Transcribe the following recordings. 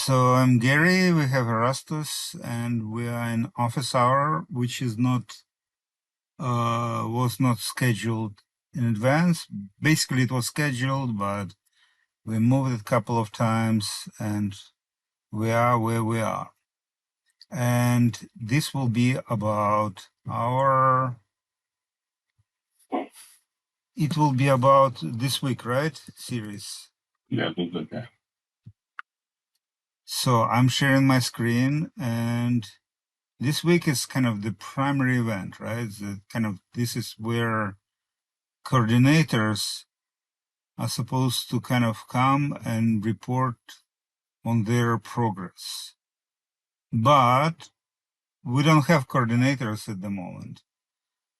So I'm Gary, we have Erastus, and we are in office hour, which is not, was not scheduled in advance. Basically, it was scheduled, but we moved it a couple of times, and we are where we are. And this will be about it will be about this week, right? Series. Yeah, that's okay. So I'm sharing my screen, and this week is kind of the primary event, right? This is where coordinators are supposed to kind of come and report on their progress. But we don't have coordinators at the moment.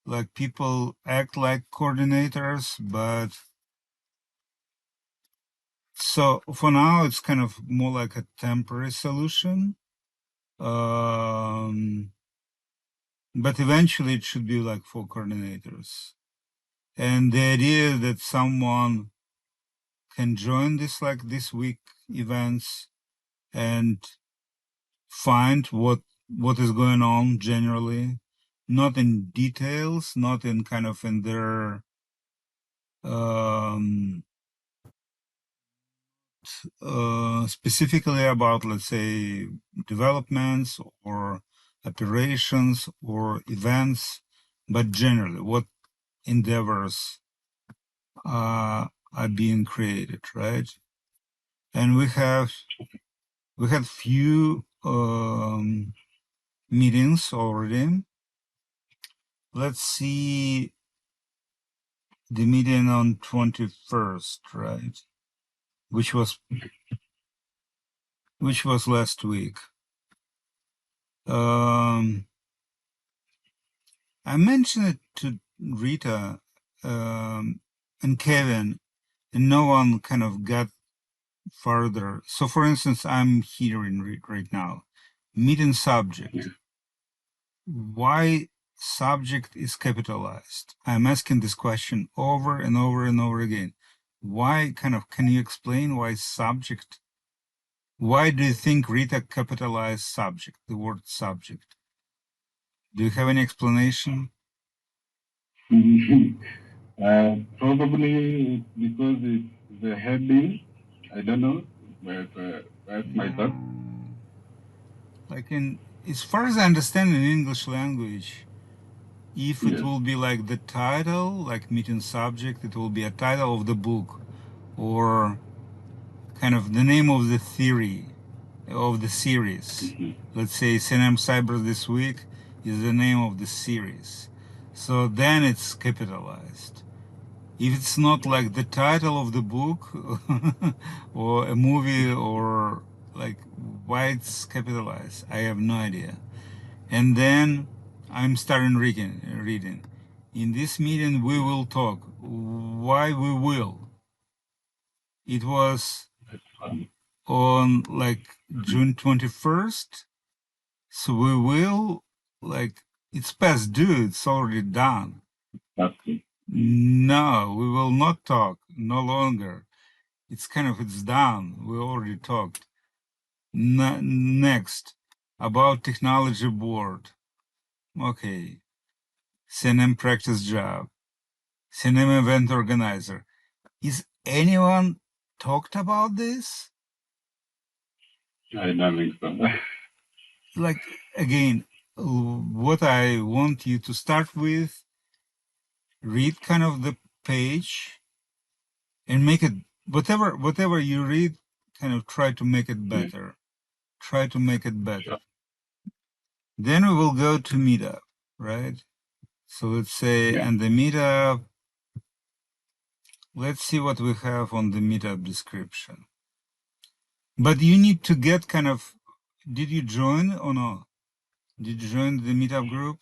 Like, people act like coordinators, but so for now it's kind of more like a temporary solution. But eventually it should be like for coordinators. And the idea that someone can join this week events and find what is going on generally, not in details, not in kind of in their specifically about, let's say, developments or operations or events, but generally what endeavors are being created, right? And we had few meetings already. Let's see the meeting on 21st, right? Which was last week. I mentioned it to Rita and Kevin, and no one kind of got further. So for instance, I'm here in right now, meeting subject. Why subject is capitalized? I'm asking this question over and over and over again. Why can you explain why subject? Why do you think Rita capitalized subject, the word subject? Do you have any explanation? Probably because it's the heading. I don't know, but that's my thought. Like, as far as I understand in English language, if it will be like the title, like meeting subject, it will be a title of the book or kind of the name of the theory of the series. Let's say CNMCyber This week is the name of the series. So then it's capitalized. If it's not like the title of the book or a movie, or like, why it's capitalized, I have no idea. And then I'm starting reading. In this meeting, we will talk. Why we will? It was on like June 21st. So we will, like, it's past due. It's already done. No, we will not talk. No longer. It's done. We already talked. Next, about technology board. Okay. CNM practice job. CNM event organizer. Is anyone talked about this? I don't think so. Like, again, what I want you to start with, read kind of the page and make it, whatever you read, kind of try to make it better. Try to make it better. Then we will go to meetup, right? So let's say, and the meetup, let's see what we have on the meetup description. But you need to get kind of, did you join or not? Did you join the meetup group?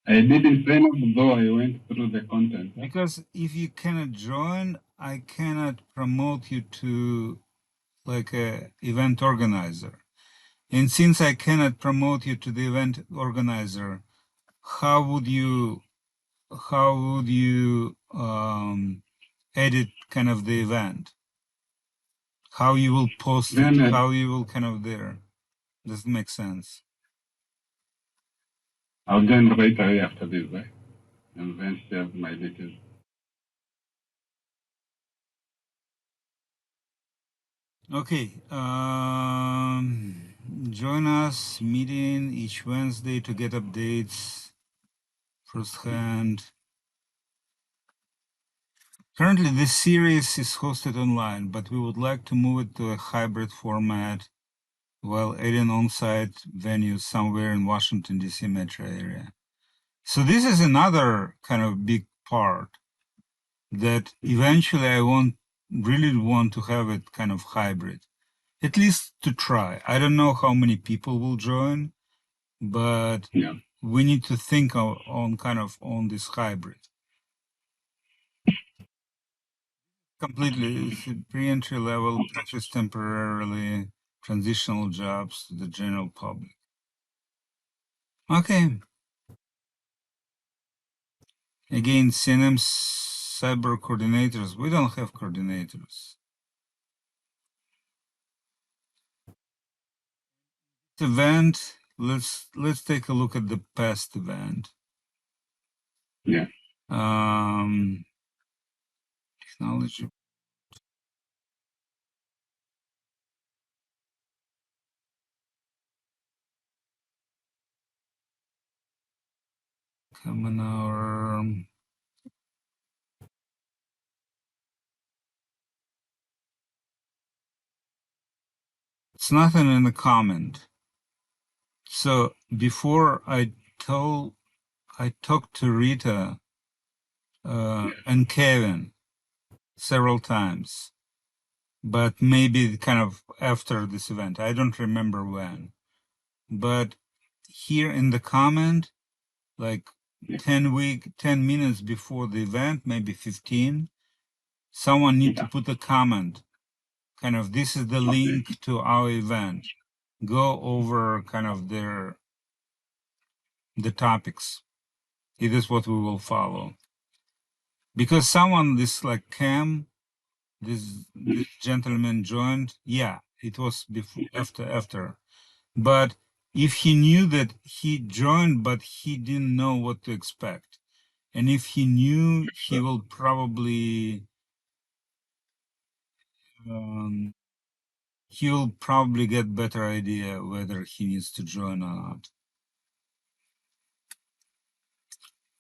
I didn't sign up, though I went through the content. Because if you cannot join, I cannot promote you to like a event organizer. And since I cannot promote you to the event organizer, how would you edit kind of the event? how you will post Then it, how you will kind of there. Does it make sense? I'll join right away after this, right? And then share my details. Okay. Join us meeting each Wednesday to get updates firsthand. Currently, this series is hosted online, but we would like to move it to a hybrid format while adding on-site venues somewhere in Washington, D.C. metro area. So this is another kind of big part that eventually I really want to have it kind of hybrid, at least to try. I don't know how many people will join, but Yeah. we need to think on this hybrid. Completely, it's a pre-entry level, purchase temporarily, transitional jobs to the general public. Okay. Again, CNMCyber coordinators. We don't have coordinators. Event. Let's take a look at the past event. Yeah. Technology. Common hour. It's nothing in the comment. So before I talked to Rita and Kevin several times, but maybe kind of after this event. I don't remember when. But here in the comment, like 10 minutes before the event, maybe 15, someone need to put a comment. Kind of, this is the link to our event. Go over kind of the topics. It is what we will follow. Because someone, this like Cam, this gentleman joined. Yeah, it was before, after. But if he knew that he joined, but he didn't know what to expect, and if he knew, he will probably he'll probably get better idea whether he needs to join or not.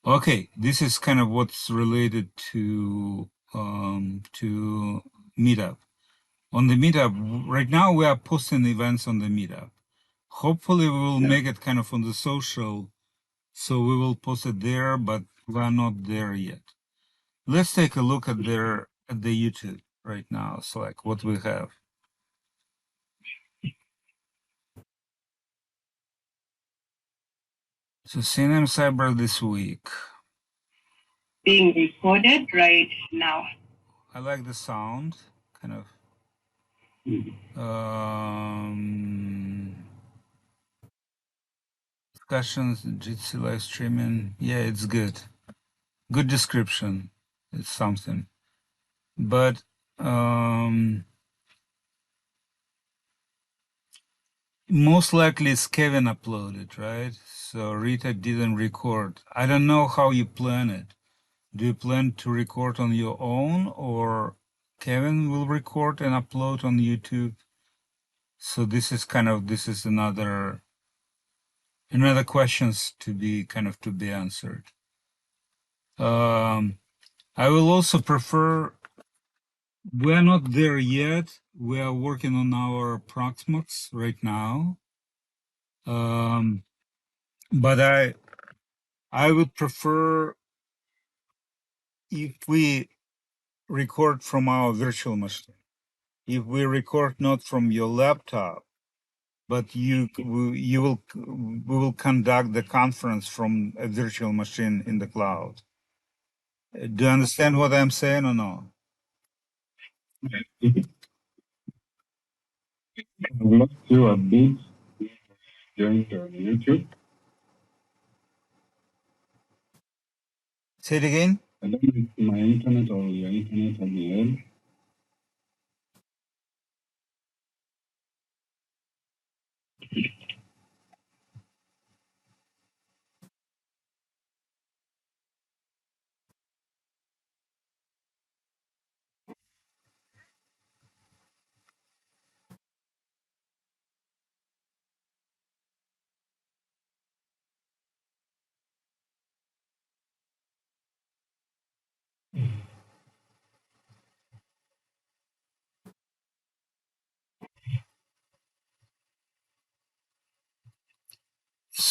Okay, this is kind of what's related to Meetup. On the Meetup, right now we are posting events on the Meetup. Hopefully we will make it kind of on the social, so we will post it there, but we're not there yet. Let's take a look at the YouTube right now. So like what we have. So CNMCyber this week. Being recorded right now. I like the sound, kind of. Discussions, Jitsi live streaming. Yeah, it's good. Good description. It's something. But most likely it's Kevin uploaded, right? So Rita didn't record. I don't know how you plan it. Do you plan to record on your own, or Kevin will record and upload on YouTube? So this is another questions to be answered. I will also prefer, we're not there yet. We are working on our Proxmox right now. But I would prefer if we record from our virtual machine. If we record not from your laptop, but we will conduct the conference from a virtual machine in the cloud. Do you understand what I'm saying or no? I lost you a bit during the YouTube. Say it again. I don't know if my internet or your internet has been held.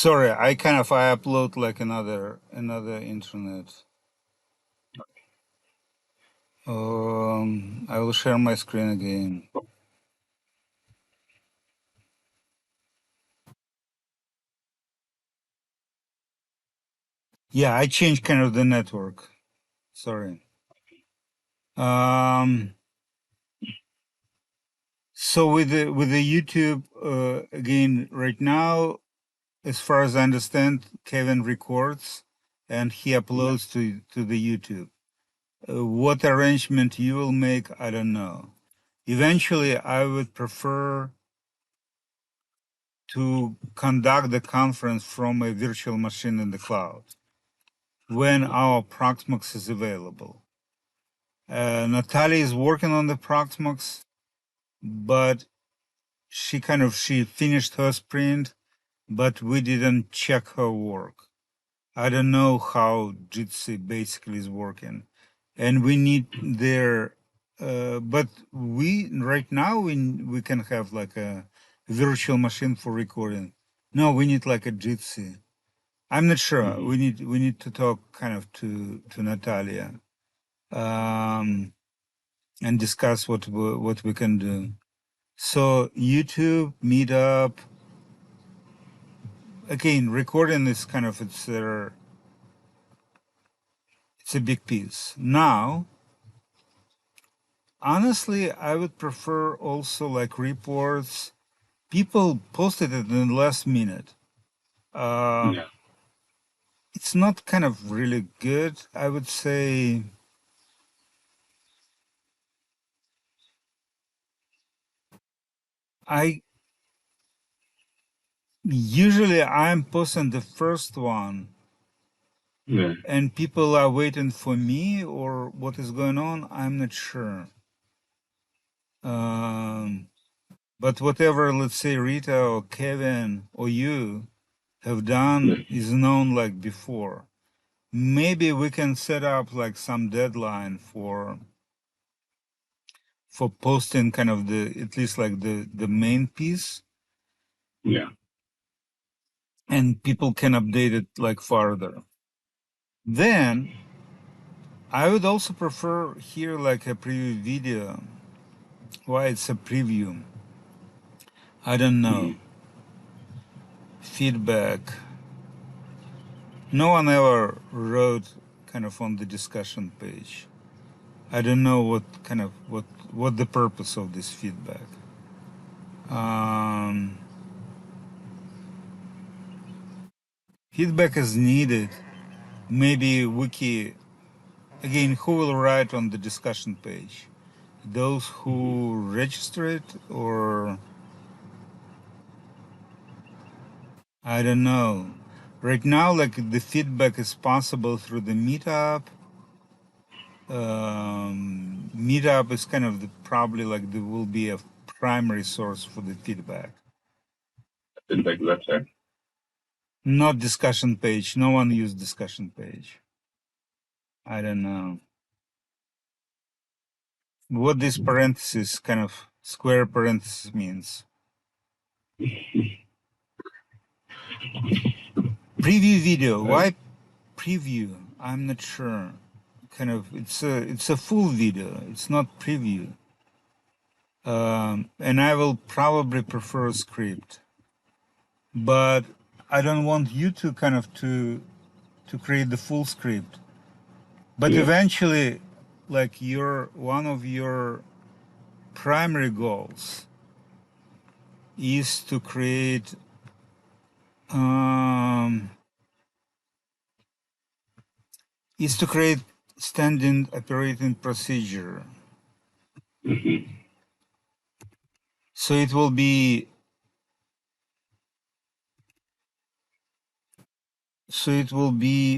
Sorry, I upload like another internet. I will share my screen again. Yeah, I changed kind of the network. Sorry. So with the YouTube again right now, as far as I understand, Kevin records and he uploads to the YouTube. What arrangement you will make, I don't know. Eventually, I would prefer to conduct the conference from a virtual machine in the cloud when our Proxmox is available. Natalia is working on the Proxmox, but she finished her sprint, but we didn't check her work. I don't know how Jitsi basically is working, and we need their. But we right now we can have like a virtual machine for recording. No, we need like a Jitsi. I'm not sure. We need to talk kind of to Natalia, and discuss what we can do. So YouTube, Meetup. Again, recording is kind of it's a big piece. Now, honestly, I would prefer also like reports. People posted it in the last minute. It's not kind of really good. I would say I'm posting the first one. Yeah. And people are waiting for me or what is going on, I'm not sure. But whatever, let's say Rita or Kevin or you have done is known like before. Maybe we can set up like some deadline for posting kind of at least like the main piece. Yeah. And people can update it like further. Then I would also prefer here like a preview video. Why it's a preview? I don't know. Feedback. No one ever wrote kind of on the discussion page. I don't know what the purpose of this feedback. Feedback is needed. Maybe wiki, again, who will write on the discussion page? Those who register it, or I don't know. Right now, like the feedback is possible through the meetup. Meetup is kind of probably like there will be a primary source for the feedback. Feedback website? Not discussion page. No one used discussion page. I don't know. What this parenthesis, kind of square parenthesis means. Preview video. Why preview? I'm not sure. Kind of it's a full video. It's not preview. And I will probably prefer a script. But I don't want you to kind of to create the full script. But eventually, like one of your primary goals is to create standard operating procedure. So it will be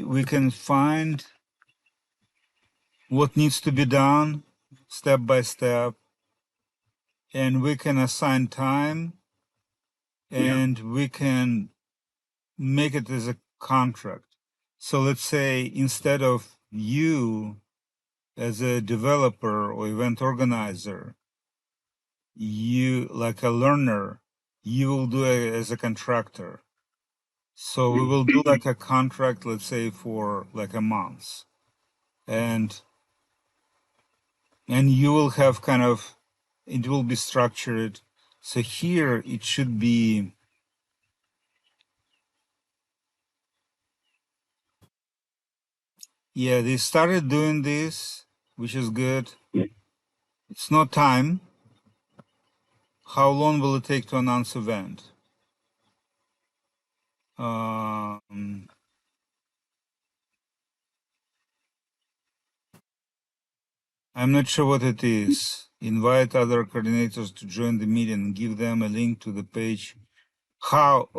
we can find what needs to be done step by step, and we can assign time, and we can make it as a contract. So let's say instead of you as a developer or event organizer, you like a learner, you will do it as a contractor. So we will do like a contract, let's say for like a month, and you will have kind of, it will be structured. So here it should be, yeah, they started doing this, which is good. It's not time. How long will it take to announce event? I'm not sure what it is. Invite other coordinators to join the meeting. Give them a link to the page. How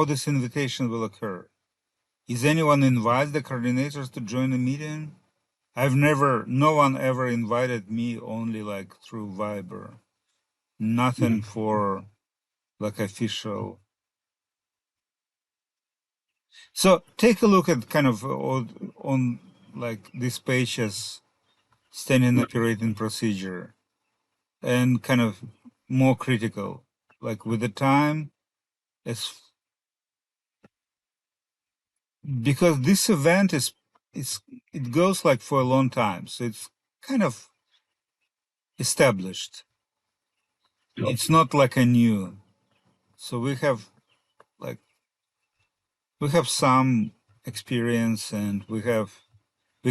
this invitation will occur? Is anyone invite the coordinators to join the meeting? No one ever invited me, only like through Viber. Nothing for like official. So take a look at kind of on like this page as standard operating procedure, and kind of more critical, like with the time, as because this event it goes like for a long time, so it's kind of established. It's not like a new. So we have some experience, and we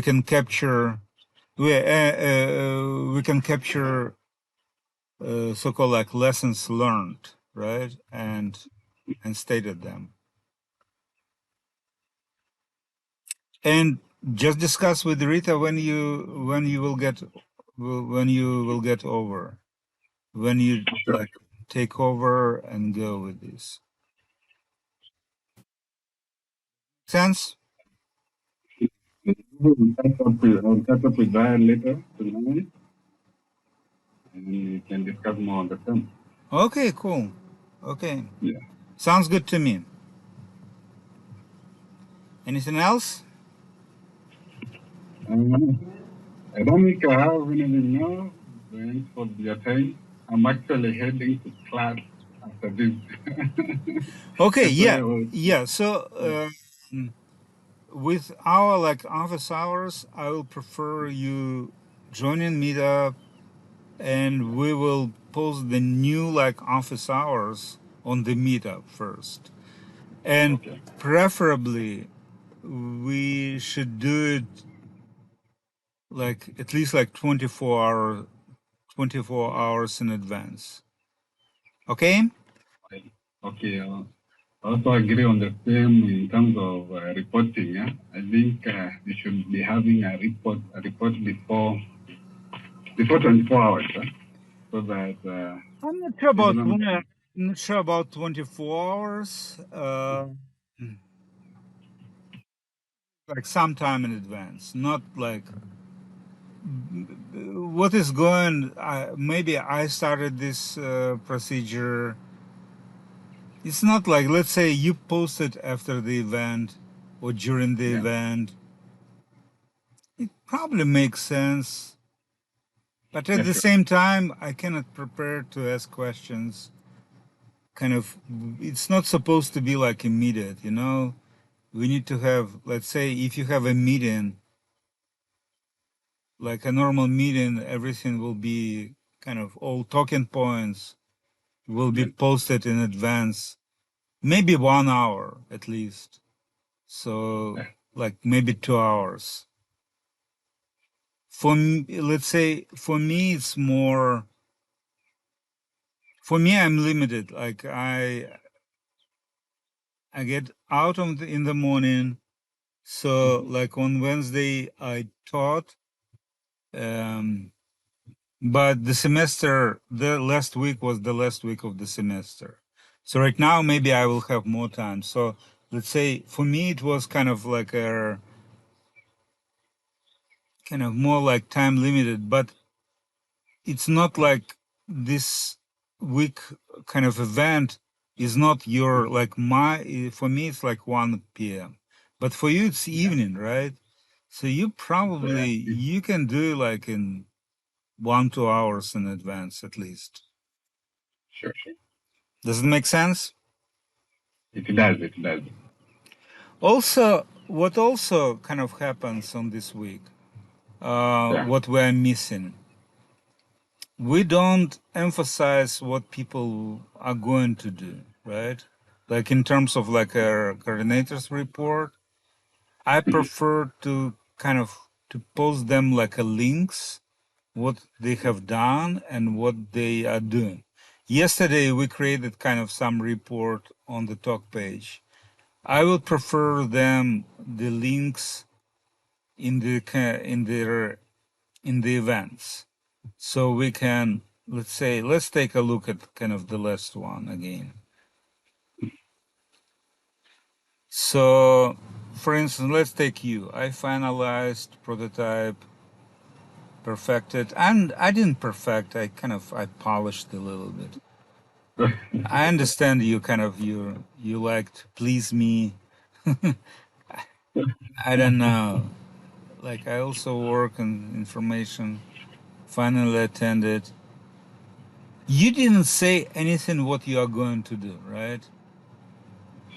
can capture so-called like lessons learned, right? And stated them. And just discuss with Rita when you will get over, when you like take over and go with this. Sense? I'll catch up with Brian later tonight, and we can discuss more on the term. Okay, cool. Okay. Yeah. Sounds good to me. Anything else? I don't think I have anything now. Thanks for your time. I'm actually heading to class after this. Okay, yeah. So with our like office hours, I will prefer you joining Meetup, and we will post the new like office hours on the Meetup first. And preferably we should do it like at least like 24 hours in advance. Okay? Okay. I also agree on the same in terms of reporting. Yeah? I think we should be having a report before 24 hours, so that I'm not sure about 24 hours. Like sometime in advance, not like what is going. Maybe I started this procedure. It's not like, let's say you posted after the event or during the event. It probably makes sense, but at the same time, I cannot prepare to ask questions. Kind of, it's not supposed to be like immediate, you know. We need to have, let's say, if you have a meeting, like a normal meeting, everything will be kind of all talking points will be posted in advance, maybe 1 hour at least. So like maybe 2 hours. Let's say for me, it's more, for me, I'm limited. Like I get out in the morning. So like on Wednesday I taught, but the last week was the last week of the semester. So right now, maybe I will have more time. So let's say for me, it was kind of like more like time limited, but it's not like this week kind of event is not your, like for me, it's like 1 p.m. But for you, it's evening, right? So you probably, you can do like in 1-2 hours in advance at least. Sure. Does it make sense? It does. It does. Also, what also kind of happens on this week, what we're missing, we don't emphasize what people are going to do, right? Like in terms of like a coordinator's report, I prefer to kind of to post them like a links, what they have done and what they are doing. Yesterday we created kind of some report on the talk page. I would prefer them the links in the in the events, so we can let's take a look at kind of the last one again. So, for instance, let's take you. I finalized prototype, perfected, and I didn't perfect. I polished a little bit. I understand you kind of you like to please me. I don't know. Like I also work on information. Finally attended. You didn't say anything what you are going to do, right?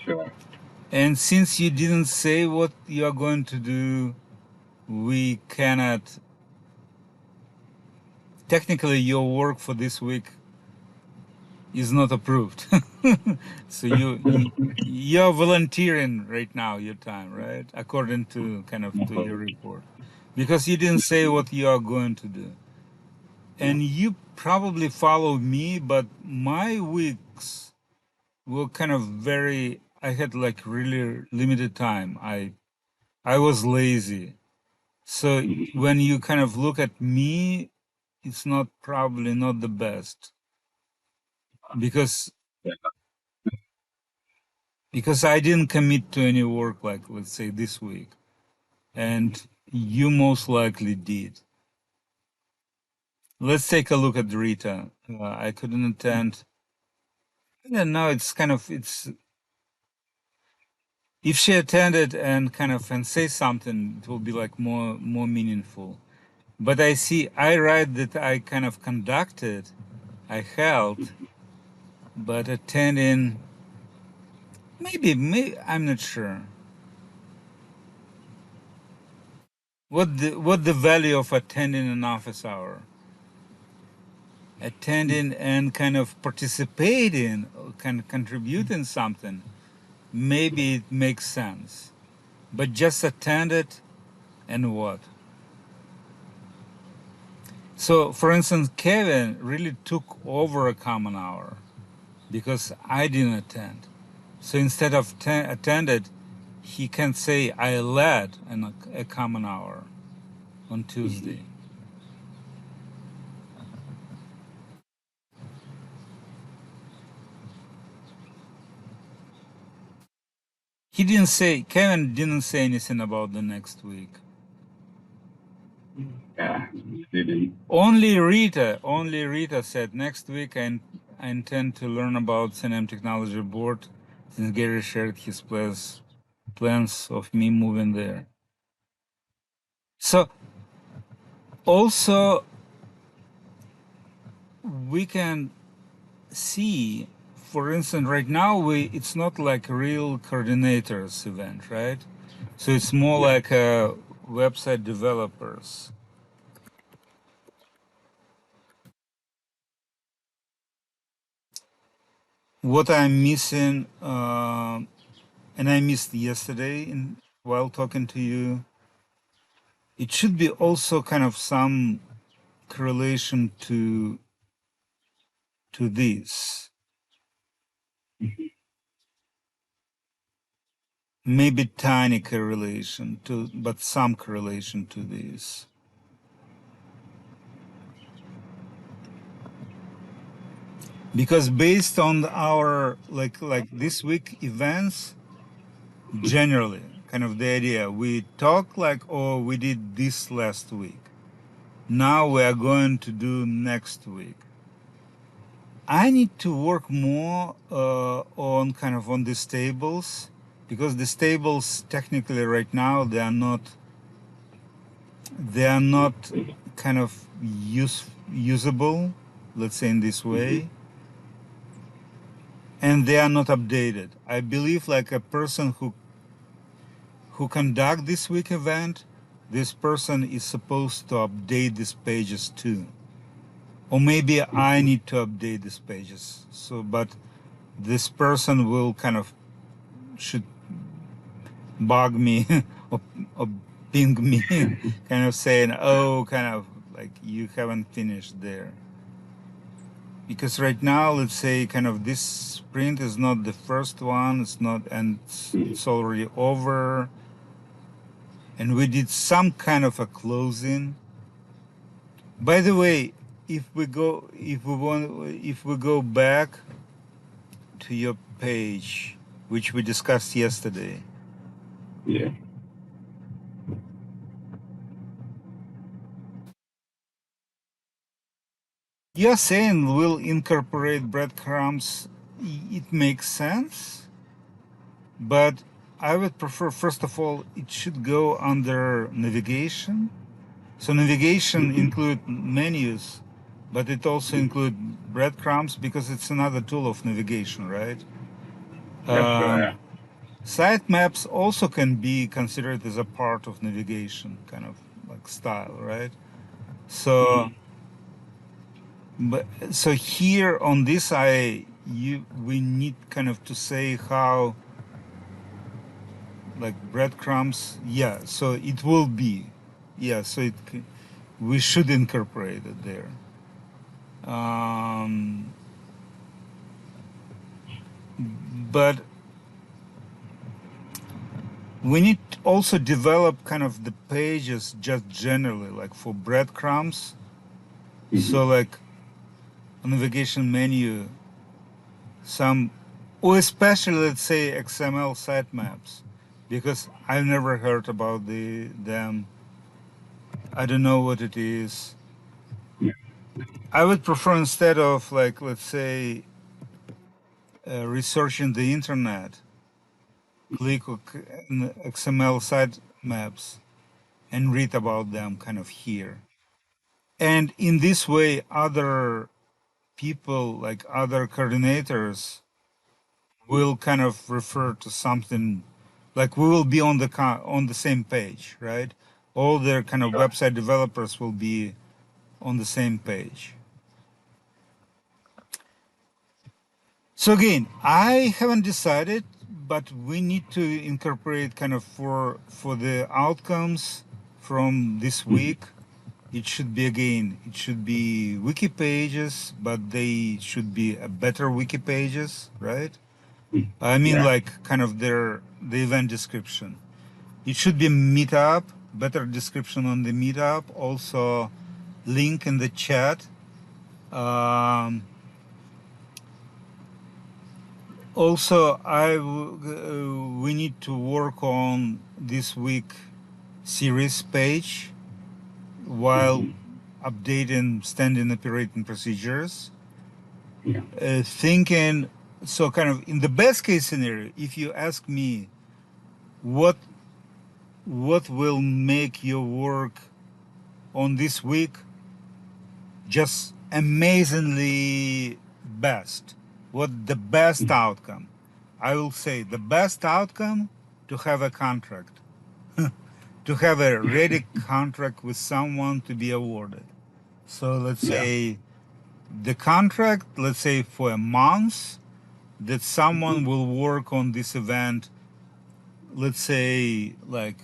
Sure. And since you didn't say what you are going to do, we cannot. Technically, your work for this week is not approved. So you're volunteering right now your time, right? According to kind of to your report, because you didn't say what you are going to do. And you probably follow me, but my weeks were kind of very, I had like really limited time. I was lazy. So when you kind of look at me, it's not probably not the best because I didn't commit to any work like let's say this week, and you most likely did. Let's take a look at Rita. I couldn't attend. Yeah, no, it's kind of it's if she attended and kind of and say something, it will be like more meaningful. But I see I write that I kind of conducted, I held, but attending maybe I'm not sure. What the value of attending an office hour? Attending and kind of participating, kind of contributing something, maybe it makes sense. But just attend it and what? So, for instance, Kevin really took over a common hour because I didn't attend. So instead of attended, he can say I led a common hour on Tuesday. He didn't say, Kevin didn't say anything about the next week. Yeah, didn't. Only Rita said next week I intend to learn about CNM Technology Board since Gary shared his plans of me moving there. So also we can see, for instance, right now it's not like a real coordinators event, right? So it's more like a website developers. What I'm missing, and I missed yesterday while talking to you, it should be also kind of some correlation to this. Maybe tiny correlation but some correlation to this. Because based on our like this week events, generally, kind of the idea, we talk like, oh, we did this last week. Now we are going to do next week. I need to work more on kind of on these tables, because these tables technically right now they are not kind of usable, let's say in this way. and they are not updated. I believe like a person who conduct this week event, this person is supposed to update these pages too. Or maybe I need to update these pages. So, but this person will kind of should bug me or ping me, kind of saying, oh, kind of like you haven't finished there. Because right now, let's say kind of this sprint is not the first one, it's not, and it's already over. And we did some kind of a closing. By the way, if we go back to your page, which we discussed yesterday. Yeah. You're saying we'll incorporate breadcrumbs. It makes sense, but I would prefer, first of all, it should go under navigation. So navigation include menus, but it also include breadcrumbs because it's another tool of navigation, right? Sitemaps also can be considered as a part of navigation, kind of like style, right? So, but so here on this we need kind of to say how, like breadcrumbs. Yeah, so it will be, yeah. So we should incorporate it there. But we need to also develop kind of the pages just generally, like for breadcrumbs. So like a navigation menu, or especially let's say XML sitemaps, because I've never heard about them. I don't know what it is. I would prefer instead of like let's say researching the internet, click on XML sitemaps and read about them kind of here. And in this way, other people, like other coordinators, will kind of refer to something, like we will be on the same page, right? All their kind of website developers will be on the same page. So again, I haven't decided, but we need to incorporate kind of for the outcomes from this week. It should be wiki pages, but they should be a better wiki pages, right? I mean, like kind of the event description. It should be meetup, better description on the meetup, also link in the chat. Also, we need to work on this week series page while updating standing operating procedures. Thinking, so kind of in the best case scenario, if you ask me what will make your work on this week just amazingly best, what the best outcome, I will say the best outcome to have a contract, to have a ready contract with someone to be awarded. So let's say the contract, let's say for a month, that someone will work on this event, let's say like,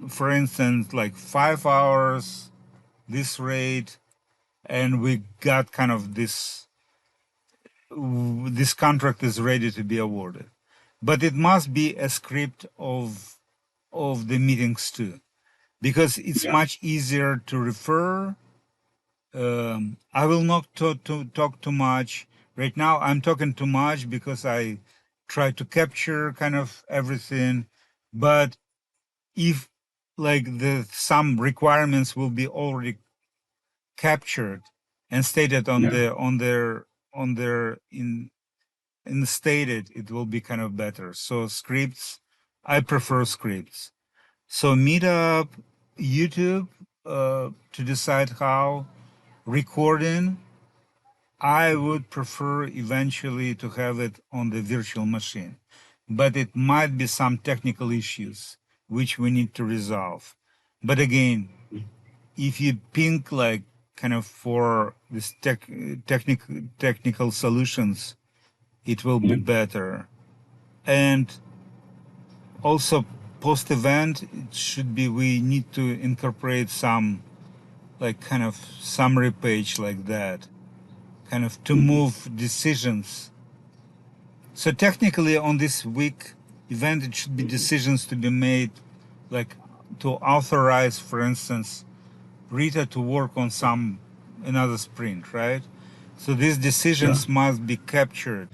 for instance, like 5 hours, this rate, and we got kind of this contract is ready to be awarded. But it must be a script of the meetings too, because it's much easier to refer. I will not talk too much. Right now I'm talking too much because I try to capture kind of everything. But if like some requirements will be already captured and stated on their in stated, it will be kind of better. So scripts, I prefer scripts. So Meetup, YouTube, to decide how, recording, I would prefer eventually to have it on the virtual machine, but it might be some technical issues which we need to resolve. But again, if you ping like kind of for this technical solutions, it will be better. And also post event, it should be, we need to incorporate some like kind of summary page like that, kind of to move decisions. So technically on this week event, it should be decisions to be made, like to authorize, for instance, Rita to work on some another sprint, right? So these decisions must be captured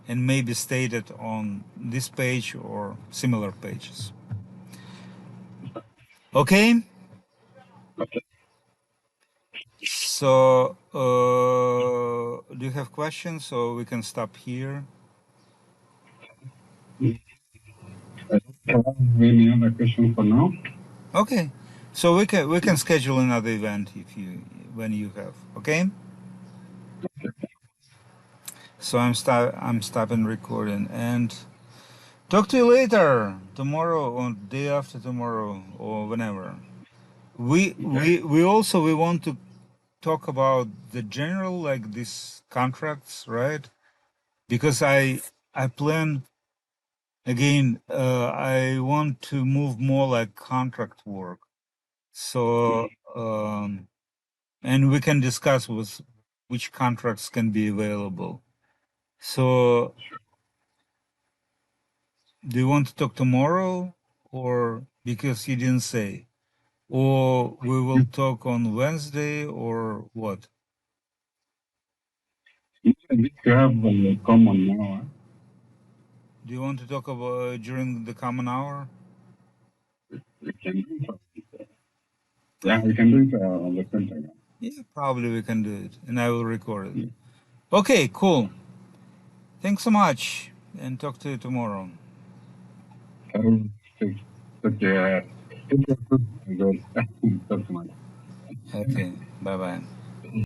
and maybe stated on this page or similar pages. Okay. So do you have questions, or we can stop here? Any other question for now? Okay. So we can schedule another event if you when you have. Okay. So I'm stopping recording and talk to you later, tomorrow or day after tomorrow or whenever. We want to talk about the general, like these contracts, right? Because I plan again. I want to move more like contract work. So and we can discuss with which contracts can be available. So do you want to talk tomorrow, or because you didn't say, or we will talk on Wednesday, or what? We have a common now. Do you want to talk about during the common hour? We can do it. Yeah, we can do it on the same time. Yeah, probably we can do it, and I will record it. Okay, cool. Thanks so much, and talk to you tomorrow. Take care. Good. Talk to you. Okay, bye-bye.